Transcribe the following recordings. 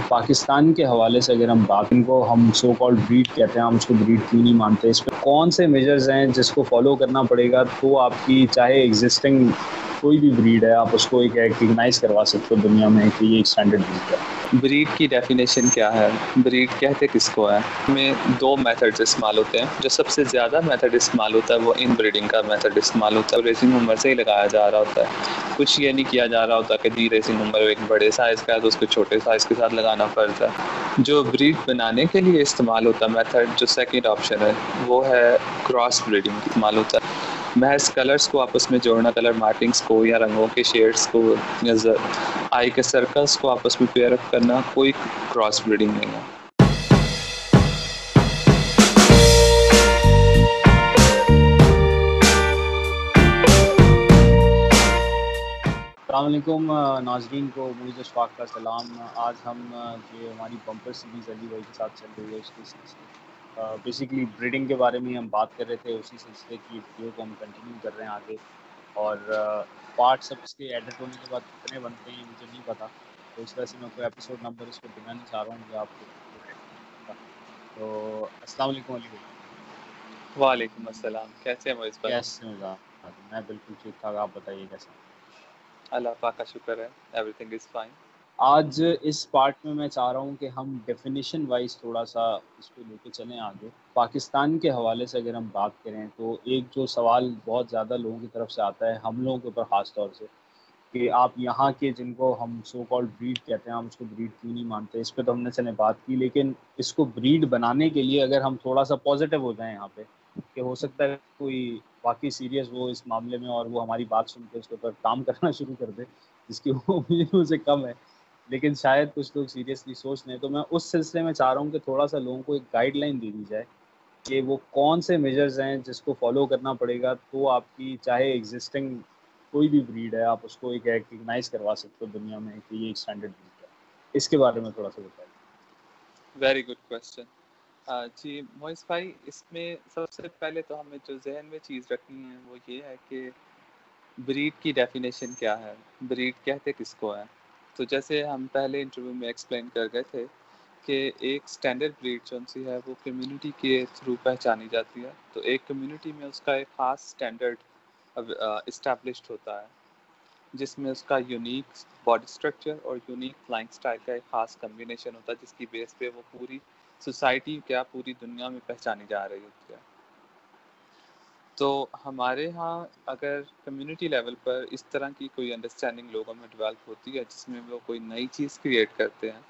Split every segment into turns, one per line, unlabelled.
پاکستان کے حوالے سے اگر ہم بات ان کو ہم سو کالڈ بریڈ کہتے ہیں، ہم اس کو بریڈ کیوں نہیں مانتے، اس پہ کون سے میجرز ہیں جس کو فالو کرنا پڑے گا تو آپ کی چاہے ایگزسٹنگ کوئی بھی بریڈ ہے آپ اس کو ایک ریکگنائز کروا سکتے ہو دنیا میں کہ یہ ایک اسٹینڈرڈ بریڈ ہے؟
بریڈ کی ڈیفینیشن کیا ہے؟ بریڈ کہتے کس کو ہے؟ میں دو میتھڈز استعمال ہوتے ہیں. جو سب سے زیادہ میتھڈ استعمال ہوتا ہے وہ ان بریڈنگ کا میتھڈ استعمال ہوتا ہے. ریسنگ عمر سے ہی لگایا جا رہا ہوتا ہے. کچھ یہ نہیں کیا جا رہا ہوتا کہ جی ریسنگ عمر ایک بڑے سائز کا ہے تو اس کو چھوٹے سائز کے ساتھ لگانا فرض ہے. جو بریڈ بنانے کے لیے استعمال ہوتا ہے میتھڈ، جو سیکنڈ آپشن ہے، وہ ہے کراس بریڈنگ استعمال ہوتا ہے. محض کلرز کو آپس میں جوڑنا، کلر مارکنگز کو یا رنگوں کے شیڈز کو یا آئی کے سرکلز کو آپس میں پیئر اپ کرنا، کوئی کراس بریڈنگ نہیں ہے.
السلام علیکم ناظرین کو موئز اشفاق کا سلام. آج ہم جو ہماری بمپر سیریز علی بھائی کے ساتھ چل رہی ہے اس کے سلسلے بیسیکلی بریڈنگ کے بارے میں ہم بات کر رہے تھے. اسی سلسلے کی ویڈیو کو ہم کنٹینیو کر رہے ہیں آگے، اور پارٹس اب اس کے ایڈٹ ہونے کے بعد کتنے بنتے ہیں مجھے نہیں پتا، تو اس وجہ سے میں کوئی ایپیسوڈ نمبر اس کو دینا نہیں چاہ رہا ہوں کہ آپ کو ایڈ کرنا پڑے گا. تو السلام علیکم علی بھائی.
وعلیکم السلام. کیسے ہیں معیز بھائی؟
کیسے مزاج؟ میں بالکل ٹھیک ٹھاک، آپ بتائیے کیسے ہیں؟
اللہ پاک کا شکر ہے، ایوری تھنگ از فائن.
آج اس پارٹ میں چاہ رہا ہوں کہ ہم ڈیفینیشن وائز تھوڑا سا اس کو لے کے چلیں آگے. پاکستان کے حوالے سے اگر ہم بات کریں تو ایک جو سوال بہت زیادہ لوگوں کی طرف سے آتا ہے، ہم لوگوں کے اوپر خاص طور سے، کہ آپ یہاں کے جن کو ہم سو کالڈ بریڈ کہتے ہیں ہم اس کو بریڈ کیوں نہیں مانتے. اس پہ تو ہم نے چلے بات کی، لیکن اس کو بریڈ بنانے کے لیے اگر ہم تھوڑا سا پازیٹیو ہو جائیں یہاں پہ، کہ ہو سکتا ہے کوئی واقعی سیریس وہ اس معاملے میں اور وہ ہماری بات سن کے اس کے اوپر کام کرنا شروع کر دے، جس کی امیدوں سے کم ہے، لیکن شاید کچھ لوگ سیریسلی سوچ لیں. تو میں اس سلسلے میں چاہ رہا ہوں کہ تھوڑا سا لوگوں کو ایک گائیڈ لائن دے دی جائے کہ وہ کون سے میجرز ہیں جس کو فالو کرنا پڑے گا تو آپ کی چاہے ایگزسٹنگ کوئی بھی بریڈ ہے آپ اس کو ایک ریکگنائز کروا سکتے ہو دنیا میں کہ یہ ایک اسٹینڈرڈ بریڈ ہے. اس کے بارے میں تھوڑا سا بتائیے.
Very good question. جی معیز بھائی، اس میں سب سے پہلے تو ہمیں جو ذہن میں چیز رکھنی ہے وہ یہ ہے کہ بریڈ کی ڈیفینیشن کیا ہے، بریڈ کہتے کس کو ہے. تو جیسے ہم پہلے انٹرویو میں ایکسپلین کر گئے تھے کہ ایک سٹینڈرڈ بریڈ جو سی ہے وہ کمیونٹی کے تھرو پہچانی جاتی ہے. تو ایک کمیونٹی میں اس کا ایک خاص سٹینڈرڈ اسٹیبلشڈ ہوتا ہے، جس میں اس کا یونیک باڈی اسٹرکچر اور یونیک فلائنگ سٹائل کا ایک خاص کمبینیشن ہوتا ہے، جس کی بیس پہ وہ پوری سوسائٹی کیا پوری دنیا میں پہچانی جا رہی ہوتی ہے. تو ہمارے ہاں اگر کمیونٹی لیول پر اس طرح کی کوئی انڈرسٹینڈنگ لوگوں میں ڈیولپ ہوتی ہے جس میں وہ کوئی نئی چیز کریٹ کرتے ہیں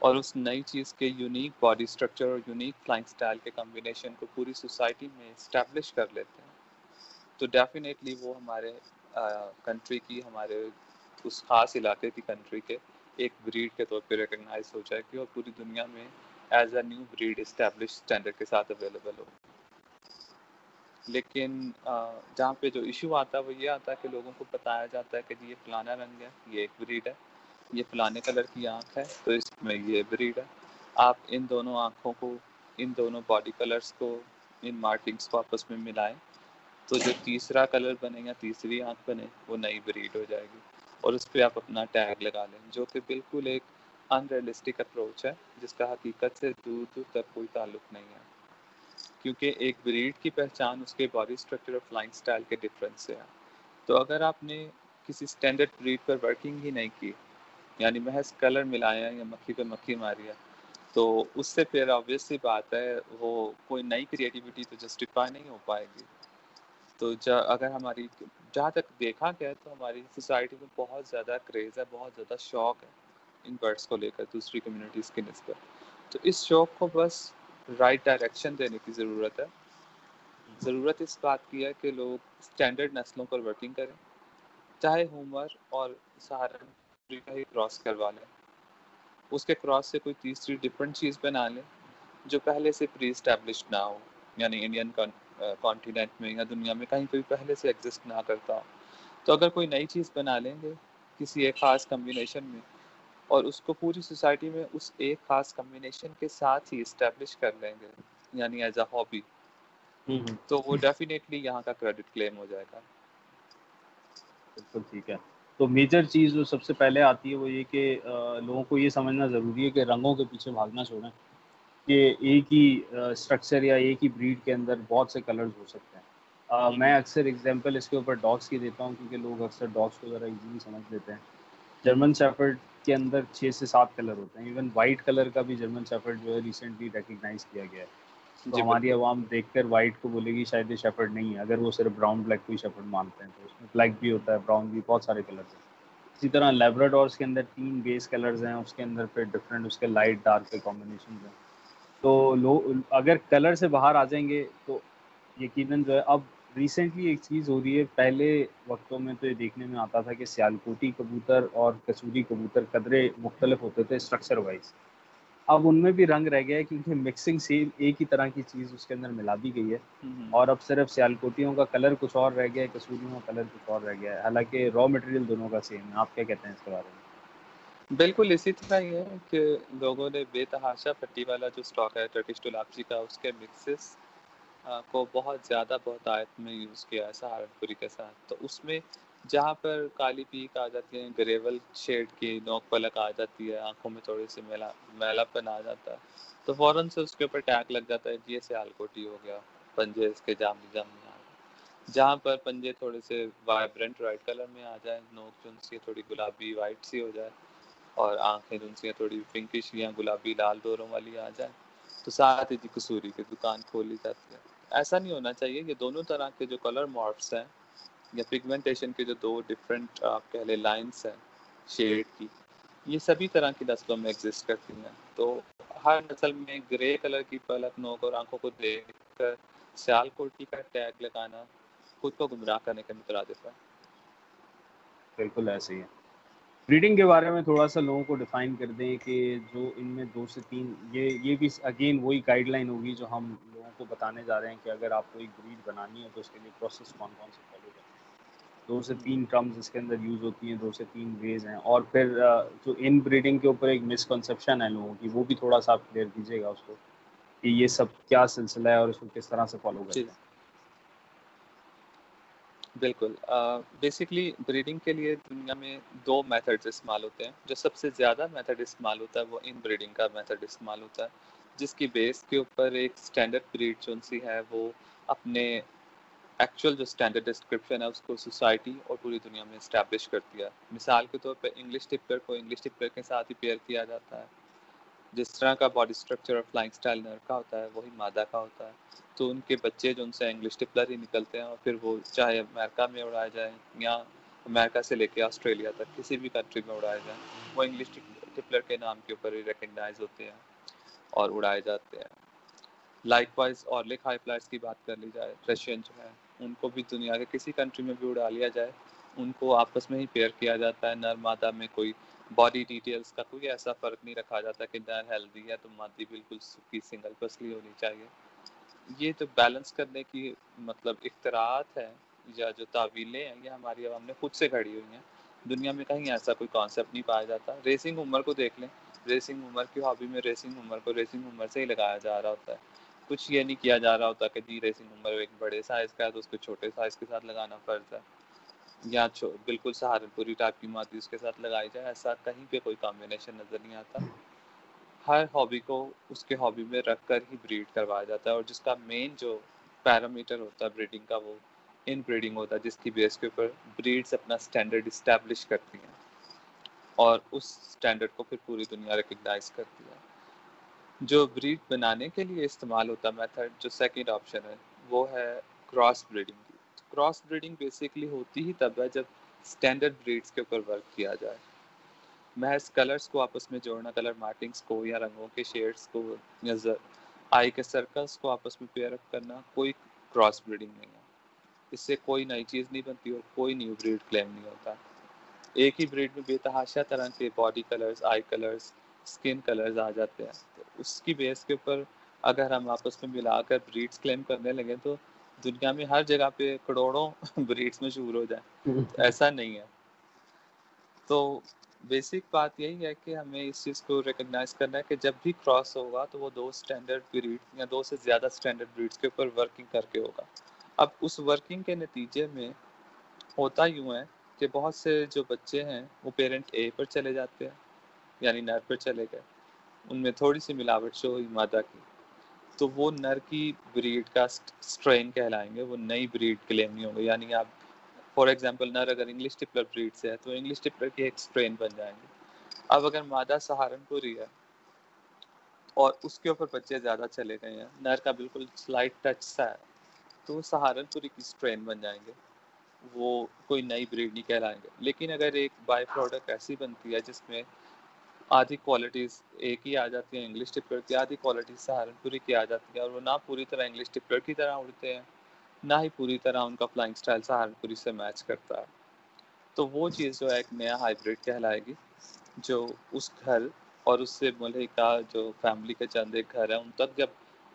اور اس نئی چیز کے یونیک باڈی اسٹرکچر اور یونیک فلائنگ سٹائل کے کمبینیشن کو پوری سوسائٹی میں اسٹیبلش کر لیتے ہیں، تو ڈیفینیٹلی وہ ہمارے کنٹری کی، ہمارے اس خاص علاقے کی کنٹری کے ایک بریڈ کے طور پہ ریکگنائز ہو جائے گی اور پوری دنیا میں as a new breed establish standard کے ساتھ اویلیبل ہو. لیکن جہاں پہ جو ایشو آتا ہے وہ یہ آتا ہے کہ لوگوں کو بتایا جاتا ہے کہ جی یہ فلانا رنگ ہے، یہ ایک بریڈ ہے، یہ فلانے کلر کی آنکھ ہے تو اس میں یہ بریڈ ہے. آپ ان دونوں آنکھوں کو، ان دونوں باڈی کلرز کو، ان مارکنگز کو آپس میں ملائیں تو جو تیسرا کلر بنے یا تیسری آنکھ بنے وہ نئی بریڈ ہو جائے گی، اور اس پہ آپ اپنا ٹیگ لگا لیں، جو کہ بالکل ایک ان ریئلسٹک اپروچ ہے جس کا حقیقت سے دور دور تک کوئی تعلق نہیں ہے. کیونکہ ایک بریڈ کی پہچان اس کے باڈی اسٹرکچر اور فلائنگ سٹائل کے ڈفرینس سے ہے. تو اگر آپ نے کسی سٹینڈرڈ بریڈ پر ورکنگ ہی نہیں کی، یعنی محض کلر ملایا یا مکھی پہ مکھی ماری ہے، تو اس سے پھر آبویس سی بات ہے وہ کوئی نئی کریٹیوٹی تو جسٹیفائی نہیں ہو پائے گی. تو اگر ہماری جہاں تک دیکھا گیا تو ہماری سوسائٹی میں بہت زیادہ کریز ہے، بہت زیادہ شوق ہے ان برڈس کو لے کر دوسری کمیونٹیز کی نسبت. تو اس شوق کو بس رائٹ ڈائریکشن دینے کی ضرورت ہے. ضرورت اس بات کی ہے کہ لوگ سٹینڈرڈ نسلوں پر ورکنگ کریں، چاہے ہومر اور سہارنپوری کا ہی کراس کروا لیں، اس کے کراس سے کوئی تیسری ڈفرینٹ چیز بنا لیں جو پہلے سے پری اسٹیبلشڈ نہ ہو، یعنی انڈین کانٹیننٹ میں یا دنیا میں کہیں پہ بھی پہلے سے ایگزسٹ نہ کرتا ہو. تو اگر کوئی نئی چیز بنا لیں گے کسی ایک خاص کمبینیشن میں اور اس کو پوری سوسائٹی میں اس ایک خاص کمبینیشن کے ساتھ ہی اسٹیبلش کر لیں گے، یعنی ایز اے ہابی، تو وہ ڈیفینیٹلی یہاں کا کریڈٹ کلیم ہو جائے گا.
بالکل ٹھیک ہے. تو میجر چیز جو سب سے پہلے آتی ہے وہ یہ کہ لوگوں کو یہ سمجھنا ضروری ہے کہ رنگوں کے پیچھے بھاگنا چھوڑیں کہ ایک ہی اسٹرکچر یا ایک ہی بریڈ کے اندر بہت سے کلرز ہو سکتے ہیں. میں اکثر ایگزامپل اس کے اوپر ڈاگس کی دیتا ہوں کیونکہ لوگ اکثر ڈاگس کو ذرا ایزیلی سمجھ لیتے ہیں. جرمن شیفرڈ کے اندر 6 سے 7 کلر ہوتے ہیں. ایون وائٹ کلر کا بھی جرمن شیفرڈ جو ہے ریسنٹلی ریکگنائز کیا گیا ہے. تو
جی
ہماری
بالکل.
عوام دیکھ کر وائٹ کو بولے گی شاید یہ شیفرڈ نہیں ہے, اگر وہ صرف براؤن بلیک کو ہی شیفرڈ مانتے ہیں. تو اس میں بلیک بھی ہوتا ہے, براؤن بھی, بہت سارے کلرز ہیں. اسی طرح لیبراڈورس کے اندر 3 بیس کلرز ہیں, اس کے اندر پھر ڈفرینٹ اس کے لائٹ ڈارک کے کمبینیشنز ہیں. تو لوگ اگر کلر سے باہر آ جائیں گے تو یقیناً جو ہے, اب ریسنٹلی ایک چیز ہو رہی ہے. پہلے وقتوں میں تو یہ دیکھنے میں آتا تھا کہ سیالکوٹی کبوتر اور کسوری کبوتر قدرے مختلف ہوتے تھے اسٹرکچر وائز. اب ان میں بھی رنگ رہ گیا ہے کیونکہ مکسنگ سیم ایک ہی طرح کی چیز اس کے اندر ملا دی گئی ہے, اور اب صرف سیالکوٹیوں کا کلر کچھ اور رہ گیا ہے, کسوریوں کا کلر کچھ اور رہ گیا ہے, حالانکہ را مٹیریل دونوں کا سیم ہے. آپ کیا کہتے ہیں اس کے بارے میں؟
بالکل اسی طرح یہ ہے کہ لوگوں نے بے تحاشا پٹی والا جو اسٹاک ہے ٹرکش ٹولاپسی کا, اس کے مکسز کو بہت زیادہ بہت آیت میں یوز کیا ہے سہارنپوری کے ساتھ. تو اس میں جہاں پر کالی پیک آ جاتی ہے, گریول شیڈ کی نوک پلک آ جاتی ہے, آنکھوں میں تھوڑی سی میلا پن آ جاتا ہے, تو فوراً سے اس کے اوپر ٹیگ لگ جاتا ہے کہ یہ سیالکوٹی ہو گیا, پنجے اس کے جامنی جامنی آ گئے. جہاں پر پنجے تھوڑے سے وائبرنٹ رائٹ کلر میں آ جائیں, نوک جو ان کی تھوڑی گلابی وائٹ سی ہو جائے, اور آنکھیں جو ان کی تھوڑی پنکش یا گلابی لال ڈوروں والی آ جائیں, تو ساتھ ہی کسوری کی دکان کھولی جاتی ہے. ایسا نہیں ہونا چاہیے. یہ دونوں طرح کے جو کلر مارکس ہیں یا پگمنٹیشن کے جو دو ڈفرینٹ آپ کہہ لیں لائنس ہیں شیڈ کی, یہ سبھی طرح کی نسلوں میں ایگزسٹ کرتی ہیں. تو ہر نسل میں گرے کلر کی پلک, نوک اور آنکھوں کو دیکھ کر سیالکوٹی کا ٹیگ لگانا خود کو گمراہ کرنے کے مترادف ہے.
بالکل ایسے ہی ہے. بریڈنگ کے بارے میں تھوڑا سا لوگوں کو ڈیفائن کر دیں کہ جو ان میں 2 سے 3, یہ بھی اگین وہی گائیڈ لائن ہوگی جو ہم لوگوں کو بتانے جا رہے ہیں کہ اگر آپ کو ایک بریڈ بنانی ہے تو اس کے لیے پروسیس کون کون سے فالو کریں. 2 سے 3 ٹرمز اس کے اندر یوز ہوتی ہیں, 2 سے 3 ویز ہیں. اور پھر جو ان بریڈنگ کے اوپر ایک مسکنسیپشن ہے لوگوں کی, وہ بھی تھوڑا سا آپ کلیئر کیجیے گا اس کو کہ یہ سب کیا سلسلہ ہے اور اس کو کس طرح سے فالو
جی
کرتے ہیں.
بالکل. بیسکلی بریڈنگ کے لیے دنیا میں 2 میتھڈز استعمال ہوتے ہیں. جو سب سے زیادہ میتھڈ استعمال ہوتا ہے وہ ان بریڈنگ کا میتھڈ استعمال ہوتا ہے, جس کی بیس کے اوپر ایک اسٹینڈرڈ بریڈ جو سی ہے وہ اپنے ایکچوئل جو اسٹینڈرڈ ڈسکرپشن ہے اس کو سوسائٹی اور پوری دنیا میں اسٹیبلش کرتی ہے. مثال کے طور پہ انگلش ٹپر کو انگلش ٹپر کے ساتھ ہی پیئر کیا جاتا ہے. جس طرح کا باڈی اسٹرکچر اور فلائنگ اسٹائل نر کا ہوتا ہے وہی مادہ کا ہوتا ہے. تو ان کے بچے جو ان سے انگلش ٹپلر ہی نکلتے ہیں, اور پھر وہ چاہے امریکہ میں اڑائے جائیں یا امریکہ سے لے کے آسٹریلیا تک کسی بھی کنٹری میں اڑائے جائیں, وہ انگلش ٹپلر کے نام کے اوپر ہی ریکگنائز ہوتے ہیں اور اڑائے جاتے ہیں. لائک وائز اورلک ہائی فلائرس کی بات کر لی جائے, رشین جو ہے ان کو بھی دنیا کے کسی کنٹری میں بھی اڑا لیا جائے, ان کو آپس میں ہی پیئر کیا جاتا ہے. نر مادہ میں کوئی باڈی ڈیٹیلز کا کوئی ایسا فرق نہیں رکھا جاتا کہ نر ہیلدی ہے تو مادی بالکل سکی سنگل پسلی ہونی چاہیے. یہ تو بیلنس کرنے کی مطلب اختراعات ہے یا جو تعویلیں ہیں, یہ ہماری عوام نے خود سے گھڑی ہوئی ہیں. دنیا میں کہیں ایسا کوئی کانسیپٹ نہیں پایا جاتا. ریسنگ عمر کو دیکھ لیں, ریسنگ عمر کی ہابی میں ریسنگ عمر کو ریسنگ عمر سے ہی لگایا جا رہا ہوتا ہے. کچھ یہ نہیں کیا جا رہا ہوتا کہ جی ریسنگ عمر ایک بڑے سائز کا ہے تو اس کو چھوٹے سائز کے ساتھ لگانا فرض ہے, یا بالکل سہارنپوری ٹائپ کی مادی اس کے ساتھ لگائی جائے. ایسا کہیں پہ کوئی کمبینیشن نظر نہیں آتا. ہر ہابی کو اس کے ہابی میں رکھ کر ہی بریڈ کروایا جاتا ہے, اور جس کا مین جو پیرامیٹر ہوتا ہے بریڈنگ کا وہ ان بریڈنگ ہوتا ہے, جس کی بیس کے اوپر بریڈز اپنا اسٹینڈرڈ اسٹیبلش کرتی ہیں اور اس اسٹینڈرڈ کو پھر پوری دنیا ریکگنائز کرتی ہے. جو بریڈ بنانے کے لیے استعمال ہوتا میتھڈ, جو سیکنڈ آپشن ہے, وہ ہے کراس بریڈنگ کی. کراس بریڈنگ بیسکلی ہوتی ہی تب ہے جب اسٹینڈرڈ بریڈز کے اوپر ورک کیا جائے. محض کلرز کو آپس میں جوڑنا, کلر مارکنگز کو یا رنگوں کے شیڈز کو یا آئی کے سرکلز کو آپس میں پیئر اپ کرنا کوئی کراس بریڈنگ نہیں ہے. اس سے کوئی نئی چیز نہیں بنتی اور کوئی نیو بریڈ کلیم نہیں ہوتا. ایک ہی بریڈ میں بے تحاشا طرح کے باڈی کلرز, آئی کلرز, اسکن کلرز آ جاتے ہیں. تو اس کی بیس کے اوپر اگر ہم آپس میں ملا کر بریڈز کلیم کرنے لگیں تو دنیا میں ہر جگہ پہ کروڑوں بریڈز مشہور ہو جائیں. تو ایسا نہیں ہے. تو بیسک بات یہی ہے کہ ہمیں اس چیز کو ریکگنائز کرنا ہے کہ جب بھی کراس ہوگا تو وہ 2 اسٹینڈرڈ بریڈ یا 2 سے زیادہ اسٹینڈرڈ بریڈز کے اوپر ورکنگ کر کے ہوگا. اب اس ورکنگ کے نتیجے میں ہوتا یوں ہے کہ بہت سے جو بچے ہیں وہ پیرنٹ اے پر چلے جاتے ہیں، یعنی نر پر چلے گئے، ان میں تھوڑی سی ملاوٹ شو ہوئی مادہ کی، تو وہ نر کی بریڈ کا سٹرین کہلائیں گے، وہ نئی بریڈ کلیم نہیں ہوگی. یعنی آپ فار ایگزامپل نر اگر انگلش ٹپلر بریڈ سے ہے تو انگلش ٹپلر کی ایک سٹرین بن جائیں گے. اب اگر مادہ سہارنپوری ہے اور اس کے اوپر بچے زیادہ چلے گئے ہیں، نر کا بالکل سلائٹ ٹچ سا ہے، تو وہ سہارنپوری کی سٹرین بن جائیں گے، وہ کوئی نئی بریڈ نہیں کہلائیں گے. لیکن اگر ایک بائی پروڈکٹ ایسی بنتی ہے جس میں آدھی کوالٹیز ایک ہی آ جاتی ہیں انگلش ٹپلر کی، آدھی کوالٹیز سہارنپوری کی آ جاتی ہیں، اور وہ نہ پوری طرح انگلش ٹپلر کی طرح اڑتے ہیں، نہ ہی پوری طرح ان کا فلائنگ سٹائل سہارنپوری سے میچ کرتا ہے، تو وہ چیز جو ہے ایک نیا ہائیبریڈ کہلائے گی، جو اس گھر اور اس سے ملحقہ جو فیملی کے چند ایک گھر ہیں ان تک جب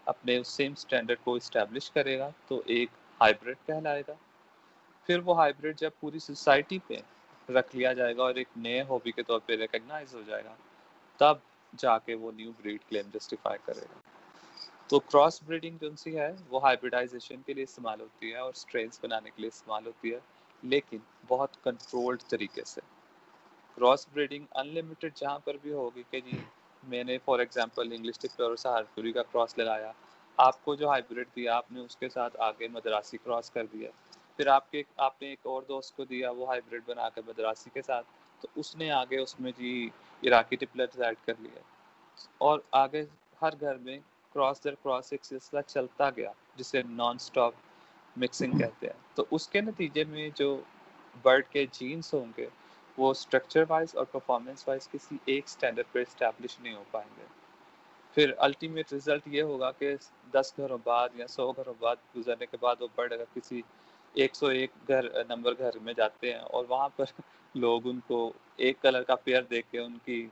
اپنے اس سیم سٹینڈرڈ کو اسٹیبلش کرے گا تو ایک ہائیبریڈ کہلائے گا. پھر وہ ہائیبریڈ جب پوری سوسائٹی پہ رکھ لیا جائے گا اور ایک نئے ہابی کے طور پہ ریکگنائز ہو جائے گا، تب جا کے وہ نیو بریڈ کلیم جسٹیفائی کرے گا. تو کراس بریڈنگ جو سی ہے وہ ہائبریڈائزیشن کے لیے استعمال ہوتی ہے اور سٹرینز بنانے کے لیے استعمال ہوتی ہے، لیکن بہت کنٹرولڈ طریقے سے. کراس بریڈنگ انلمیٹڈ جہاں پر بھی ہوگی کہ جی میں نے فار ایگزامپل انگلش ٹپلر اور سہارنپوری کا کراس لگایا، آپ کو جو ہائیبریڈ دیا آپ نے اس کے ساتھ آگے مدراسی کراس کر دیا، پھر آپ نے ایک اور دوست کو دیا وہ ہائیبریڈ بنا کے مدراسی کے ساتھ، تو اس نے آگے اس میں جی عراقی ٹپلر ایڈ کر لیا، اور آگے ہر گھر میں کراس در کراس ایک سلسلہ چلتا گیا جسے نان سٹاپ مکسنگ کہتے ہیں. تو اس کے نتیجے میں جو برڈ کے جینز ہوں گے وہ اسٹرکچر وائز اور پرفارمنس وائز کسی ایک سٹینڈرڈ پہ اسٹیبلش نہیں ہو پائیں گے. پھر الٹیمیٹ رزلٹ یہ ہوگا کہ 10 گھروں بعد یا 100 گھروں بعد گزرنے کے بعد وہ برڈ اگر کسی 101 نمبر گھر میں جاتے ہیں اور وہاں پر لوگ ان کو ایک کلر کا پیئر دیکھ کے ان کی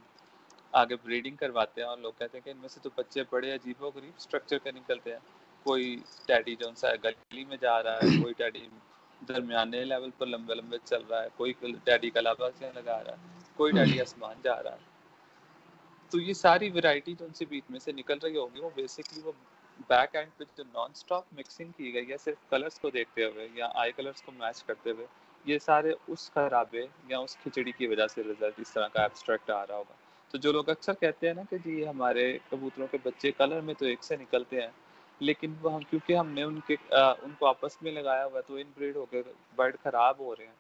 آگے بریڈنگ کرواتے ہیں، اور لوگ کہتے ہیں کہ ان میں سے تو بچے بڑے عجیب و غریب اسٹرکچر کے نکلتے ہیں. کوئی ٹیڈی جو سا گلی میں جا رہا ہے، کوئی ٹیڈی درمیانے لیول پر لمبے لمبے چل رہا ہے، کوئی ٹیڈی کلابا سے لگا رہا ہے، کوئی ٹیڈی آسمان جا رہا ہے. تو یہ ساری ویرائٹی جو ان سے بیچ میں سے نکل رہی ہوگی وہ بیسکلی وہ بیک اینڈ پہ جو نان سٹاپ مکسنگ کی گئی ہے صرف کلرز کو دیکھتے ہوئے یا آئی کلرز کو میچ کرتے ہوئے، یہ سارے اس خرابے یا اس کھچڑی کی وجہ سے رزلٹ اس طرح کا ایبسٹریکٹ آ رہا ہوگا. تو جو لوگ اکثر کہتے ہیں نا کہ جی ہمارے کبوتروں کے بچے کلر میں تو ایک سے نکلتے ہیں، لیکن وہ کیونکہ ہم نے ان کو آپس میں لگایا ہوا تو ان بریڈ ہو کے برڈ خراب ہو رہے ہیں.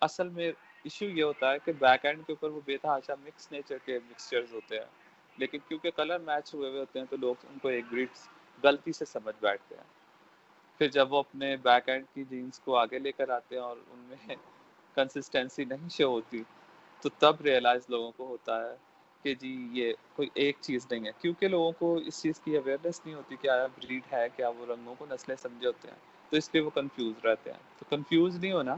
اصل میں ایشو یہ ہوتا ہے کہ بیک اینڈ کے اوپر وہ بے تحاشا مکس نیچر کے مکسچرز ہوتے ہیں، لیکن کیونکہ کلر میچ ہوئے ہوتے ہیں تو لوگ ان کو ایک بریڈ غلطی سے سمجھ بیٹھتے ہیں. پھر جب وہ اپنے بیک اینڈ کی جینز کو آگے لے کر آتے ہیں اور ان میں کنسسٹنسی نہیں شو ہوتی، تو تب ریئلائز لوگوں کو ہوتا ہے کہ جی یہ کوئی ایک چیز نہیں ہے، کیونکہ لوگوں کو اس چیز کی اویئرنیس نہیں ہوتی کہ آیا بریڈ ہے کیا، وہ رنگوں کو نسلیں سمجھے ہوتے ہیں، تو اس لیے وہ کنفیوز رہتے ہیں. تو کنفیوز نہیں ہونا،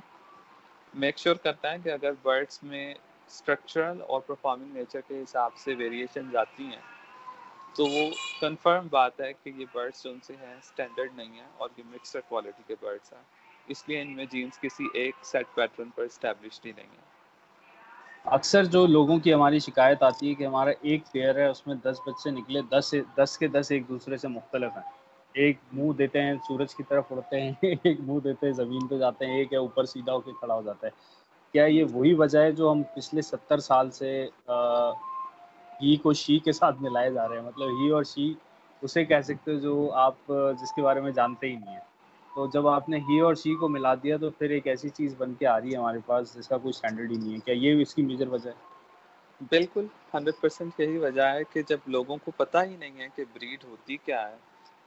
میک شیور کرتا ہے کہ اگر برڈس میں اسٹرکچرل اور پرفارمنگ نیچر کے حساب سے ویریشن آتی ہیں تو وہ کنفرم بات ہے کہ یہ برڈس جو ان سے ہیں اسٹینڈرڈ نہیں ہیں اور یہ مکسڈ کوالٹی کے برڈس ہیں، اس لیے ان میں جینز کسی ایک سیٹ پیٹرن پر اسٹیبلشڈ ہی نہیں ہے.
اکثر جو لوگوں کی ہماری شکایت آتی ہے کہ ہمارا ایک پیئر ہے اس میں 10 بچے نکلے، 10 کے 10 ایک دوسرے سے مختلف ہیں. ایک منہ دیتے ہیں سورج کی طرف اڑتے ہیں، ایک منہ دیتے ہیں زمین پہ جاتے ہیں، ایک ہے اوپر سیدھا ہو کے کھڑا ہو جاتا ہے. کیا یہ وہی وجہ ہے جو ہم پچھلے 70 سال سے ہی کو شی کے ساتھ ملائے جا رہے ہیں؟ مطلب ہی اور شی اسے کہہ سکتے ہو جو آپ جس کے بارے میں جانتے ہی نہیں ہیں. تو جب آپ نے ہی اور شی کو ملا دیا تو پھر ایک ایسی چیز بن کے آ رہی ہے ہمارے پاس جس کا کوئی اسٹینڈرڈ ہی نہیں ہے. کیا یہ اس کی میجر وجہ ہے؟
بالکل 100% یہی وجہ ہے کہ جب لوگوں کو پتہ ہی نہیں ہے کہ بریڈ ہوتی کیا ہے،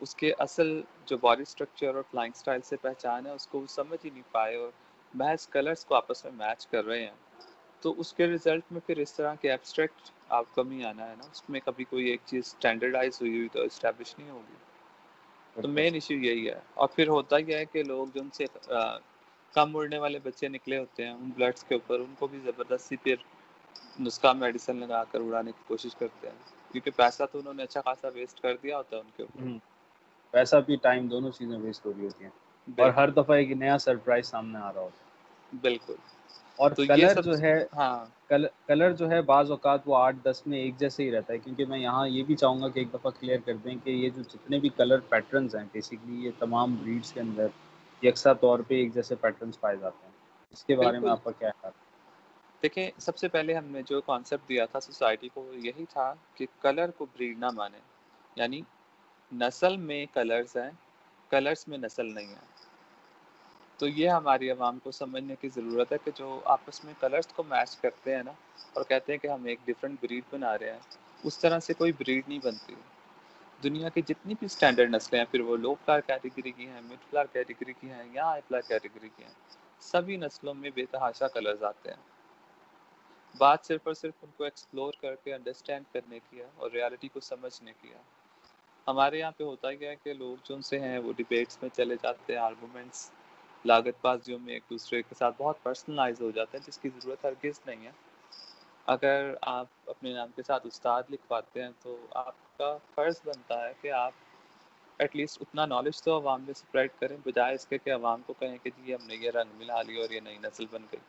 اس کے اصل جو باڈی سٹرکچر اور فلائنگ سٹائل سے پہچان ہے اس کو وہ سمجھ ہی نہیں پائے اور محض کلرز کو آپس میں میچ کر رہے ہیں، تو اس کے رزلٹ میں پھر اس طرح کے ایبسٹریکٹ آپ کم ہی آنا ہے نا. اس میں کبھی کوئی ایک چیز اسٹینڈرڈائز ہوئی تو اسٹیبلش نہیں ہوگی. تو
بالکل.
مین ایشو یہی ہے. اور پھر ہوتا یہ ہے کہ لوگ جو ان سے کم اڑنے والے بچے نکلے ہوتے ہیں ان بلڈس کے اوپر ان کو بھی زبردستی پھر نسخہ میڈیسن لگا کر اڑانے کی کوشش کرتے ہیں، کیونکہ پیسہ تو انہوں نے اچھا خاصا ویسٹ کر دیا ہوتا ہے ان کے اوپر.
پیسہ بھی ٹائم دونوں چیزیں ویسٹ ہو رہی ہوتی ہیں اور ہر
بالکل
دفعہ ایک نیا سرپرائز سامنے آ رہا ہوتا ہے.
بالکل.
اور
تو یہ
کلر
سب
جو ہے
ہاں
کلر جو ہے بعض اوقات وہ 8-10 میں ایک جیسے ہی رہتا ہے. کیونکہ میں یہاں یہ بھی چاہوں گا کہ ایک دفعہ کلیئر کر دیں کہ یہ جو جتنے بھی کلر پیٹرنز ہیں بیسیکلی یہ تمام بریڈز کے اندر یکساں طور پہ ایک جیسے پیٹرنز پائے جاتے ہیں. اس کے بارے میں
بالکل،
آپ کا کیا خیال ہے؟
دیکھیں سب سے پہلے ہم نے جو کانسیپٹ دیا تھا سوسائٹی کو وہ یہی تھا کہ کلر کو بریڈ نہ مانے، یعنی نسل میں کلرز ہیں، کلرز میں نسل نہیں ہے۔ تو یہ ہماری عوام کو سمجھنے کی ضرورت ہے کہ جو آپس میں کلرز کو میچ کرتے ہیں نا اور کہتے ہیں کہ ہم ایک ڈیفرنٹ بریڈ بنا رہے ہیں، اس طرح سے کوئی بریڈ نہیں بنتی۔ دنیا کی جتنی بھی سٹینڈرڈ نسلیں ہیں، پھر وہ لو فلار کیٹیگری کی ہیں، مڈ فلار کیٹیگری کی ہیں یا ہائی فلار کیٹیگری کی ہیں، سبھی نسلوں میں بے تحاشا کلرز آتے ہیں۔ بات صرف اور صرف ان کو ایکسپلور کر کے انڈرسٹینڈ کرنے کی ہے اور ریالٹی کو سمجھنے کی ہے۔ ہمارے یہاں پہ ہوتا ہی ہے کہ لوگ جو ان سے ہیں وہ ڈیبیٹس میں چلے جاتے ہیں، آرگومنٹس لاگت بازیوں میں ایک دوسرے کے ساتھ بہت پرسنلائز ہو جاتے ہیں، جس کی ضرورت ہرگز نہیں ہے۔ اگر آپ اپنے نام کے ساتھ استاد لکھواتے ہیں تو آپ کا فرض بنتا ہے کہ آپ ایٹ لیسٹ اتنا نالج تو عوام میں اسپریڈ کریں، بجائے اس کے کہ عوام کو کہیں کہ جی ہم نے یہ رنگ ملا لی اور یہ نئی نسل بن گئی۔